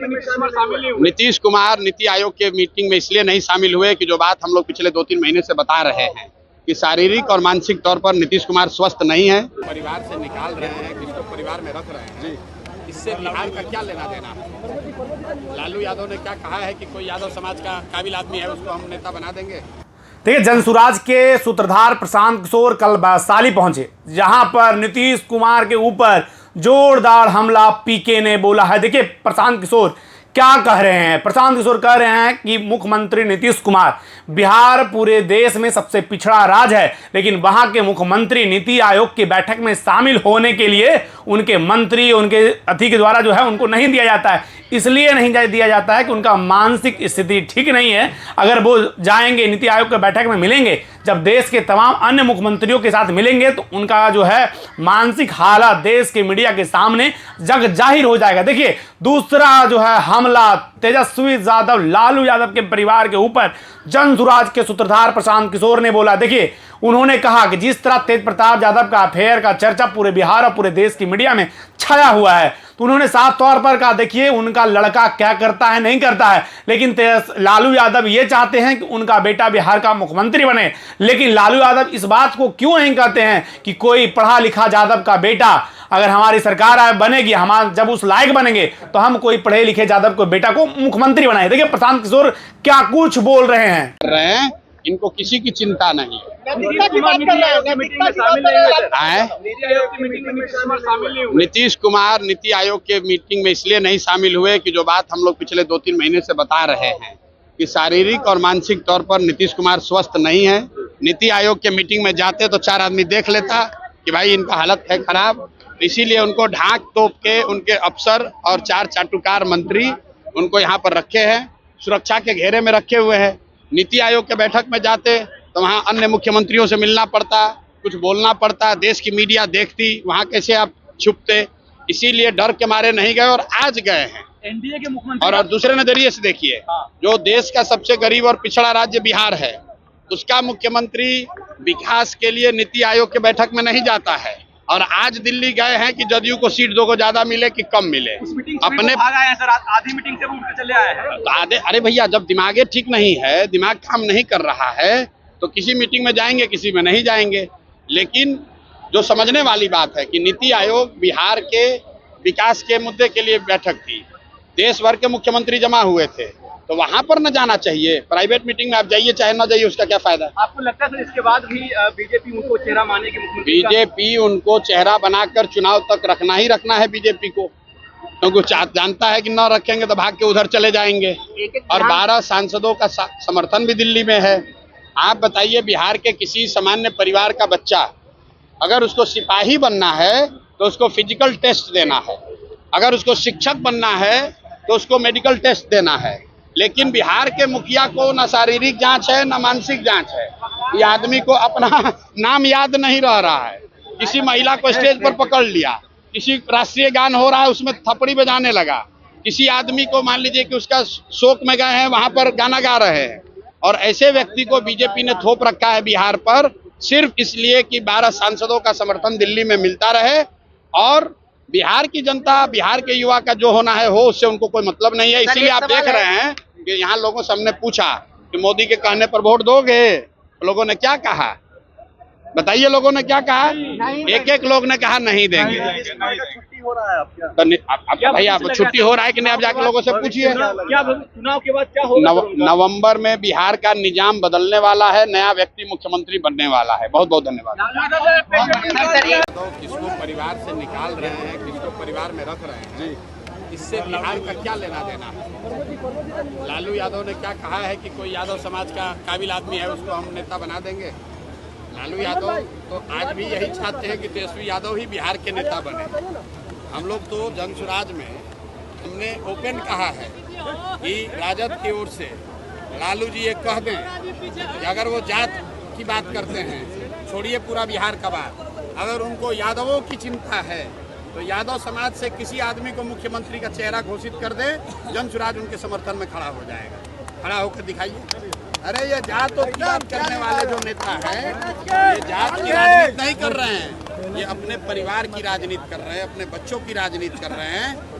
नीतीश कुमार नीति आयोग के मीटिंग में इसलिए नहीं शामिल हुए कि जो बात हम लोग पिछले 2-3 महीने से बता रहे हैं कि शारीरिक और मानसिक तौर पर नीतीश कुमार स्वस्थ नहीं है। परिवार से निकाल रहे हैं, किसको परिवार में रख रहे हैं, इससे बिहार का क्या लेना देना है। लालू यादव ने क्या कहा है कि कोई यादव समाज का काबिल आदमी है उसको हम नेता बना देंगे। देखिए, जनसुराज के सूत्रधार प्रशांत किशोर कल वैशाली पहुंचे, जहां पर नीतीश कुमार के ऊपर जोरदार हमला पीके ने बोला है। देखिए प्रशांत किशोर क्या कह रहे हैं। प्रशांत किशोर कह रहे हैं कि मुख्यमंत्री नीतीश कुमार, बिहार पूरे देश में सबसे पिछड़ा राज्य है, लेकिन वहां के मुख्यमंत्री नीति आयोग की बैठक में शामिल होने के लिए उनके मंत्री, उनके अतिथि के द्वारा जो है उनको नहीं दिया जाता है। इसलिए नहीं दिया जाता है कि उनका मानसिक स्थिति ठीक नहीं है। अगर वो जाएंगे नीति आयोग की बैठक में मिलेंगे, जब देश के तमाम अन्य मुख्यमंत्रियों के साथ मिलेंगे, तो उनका जो है मानसिक हालत देश के मीडिया के सामने जग जाहिर हो जाएगा। देखिए दूसरा जो है हमला तेजस्वी यादव, लालू यादव के परिवार के ऊपर जनसुराज के सूत्रधार प्रशांत किशोर ने बोला। देखिए उन्होंने कहा कि जिस तरह तेज प्रताप यादव का अफेयर का चर्चा पूरे बिहार और पूरे देश की मीडिया में छाया हुआ है, तो उन्होंने साफ तौर पर कहा देखिए उनका लड़का क्या करता है नहीं करता है, लेकिन लालू यादव ये चाहते हैं कि उनका बेटा बिहार का मुख्यमंत्री बने। लेकिन लालू यादव इस बात को क्यों नहीं कहते हैं कि कोई पढ़ा लिखा यादव का बेटा अगर हमारी सरकार बनेगी, हम जब उस लायक बनेंगे तो हम कोई पढ़े लिखे यादव को बेटा को मुख्यमंत्री बनाए। देखिए प्रशांत किशोर क्या कुछ बोल रहे हैं। इनको किसी की चिंता नहीं है। नीतीश कुमार नीति आयोग के मीटिंग में इसलिए नहीं शामिल हुए कि जो बात हम लोग पिछले 2-3 महीने से बता रहे हैं कि शारीरिक और मानसिक तौर पर नीतीश कुमार स्वस्थ नहीं है। नीति आयोग के मीटिंग में जाते तो 4 आदमी देख लेता कि भाई इनका हालत है खराब, इसीलिए उनको ढाक तोप के उनके अफसर और 4 चाटुकार मंत्री उनको यहाँ पर रखे हैं, सुरक्षा के घेरे में रखे हुए हैं। नीति आयोग के बैठक में जाते तो वहाँ अन्य मुख्यमंत्रियों से मिलना पड़ता, कुछ बोलना पड़ता, देश की मीडिया देखती, वहाँ कैसे आप छुपते। इसीलिए डर के मारे नहीं गए और आज गए हैं एनडीए के मुख्यमंत्री। और दूसरे नजरिए से देखिए, जो देश का सबसे गरीब और पिछड़ा राज्य बिहार है, उसका मुख्यमंत्री विकास के लिए नीति आयोग के बैठक में नहीं जाता है। और आज दिल्ली गए हैं कि जदयू को सीट 2 को ज्यादा मिले कि कम मिले। अपने आधी मीटिंग से उठ के चले आए हैं। अरे भैया, जब दिमागे ठीक नहीं है, दिमाग काम नहीं कर रहा है, तो किसी मीटिंग में जाएंगे, किसी में नहीं जाएंगे। लेकिन जो समझने वाली बात है कि नीति आयोग बिहार के विकास के मुद्दे के लिए बैठक थी, देश भर के मुख्यमंत्री जमा हुए थे, तो वहां पर न जाना चाहिए। प्राइवेट मीटिंग में आप जाइए चाहे न जाइए, उसका क्या फायदा। आपको लगता है सर इसके बाद भी बीजेपी उनको चेहरा मानेगी? बीजेपी उनको चेहरा बनाकर चुनाव तक रखना ही रखना है बीजेपी को, क्योंकि जानता है कि न रखेंगे तो भाग के उधर चले जाएंगे। और 12 सांसदों का समर्थन भी दिल्ली में है। आप बताइए, बिहार के किसी सामान्य परिवार का बच्चा अगर उसको सिपाही बनना है तो उसको फिजिकल टेस्ट देना है, अगर उसको शिक्षक बनना है तो उसको मेडिकल टेस्ट देना है। लेकिन बिहार के मुखिया को न शारीरिक जांच है न मानसिक जांच है। ये आदमी को अपना नाम याद नहीं रह रहा है। किसी महिला को स्टेज पर पकड़ लिया, किसी राष्ट्रीय गान हो रहा है उसमें थपड़ी बजाने लगा, किसी आदमी को मान लीजिए कि उसका शोक में गए हैं वहां पर गाना गा रहे हैं। और ऐसे व्यक्ति को बीजेपी ने थोप रखा है बिहार पर, सिर्फ इसलिए कि 12 सांसदों का समर्थन दिल्ली में मिलता रहे। और बिहार की जनता, बिहार के युवा का जो होना है हो, उससे उनको कोई मतलब नहीं है। इसीलिए आप देख रहे हैं कि यहाँ लोगों से हमने पूछा कि मोदी के कहने पर वोट दोगे, लोगों ने क्या कहा बताइए। लोगों ने क्या कहा? एक लोग ने कहा नहीं देंगे। छुट्टी हो रहा है अब भैया आप छुट्टी हो रहा है कि नहीं, आप जाकर लोगों से पूछिए। क्या चुनाव के बाद क्या होगा? नवंबर में बिहार का निजाम बदलने वाला है, नया व्यक्ति मुख्यमंत्री बनने वाला है। बहुत बहुत धन्यवाद। तो किसको परिवार से निकाल रहे हैं, किसको परिवार में रख रहे हैं, इससे बिहार का क्या लेना देना है। लालू यादव ने क्या कहा है कि कोई यादव समाज का काबिल आदमी है उसको हम नेता बना देंगे। लालू यादव तो आज भी यही चाहते हैं कि तेजस्वी यादव ही बिहार के नेता बने। हम लोग तो जनसुराज में हमने ओपन कहा है कि राजद की ओर से लालू जी ये कह दें कि अगर वो जात की बात करते हैं, छोड़िए पूरा बिहार का बात, अगर उनको यादवों की चिंता है तो यादव समाज से किसी आदमी को मुख्यमंत्री का चेहरा घोषित कर दे, जनसुराज उनके समर्थन में खड़ा हो जाएगा। खड़ा होकर दिखाइए। अरे ये जात और जात करने वाले जो नेता हैं, ये जात की राजनीति नहीं कर रहे हैं, ये अपने परिवार की राजनीति कर रहे हैं, अपने बच्चों की राजनीति कर रहे हैं।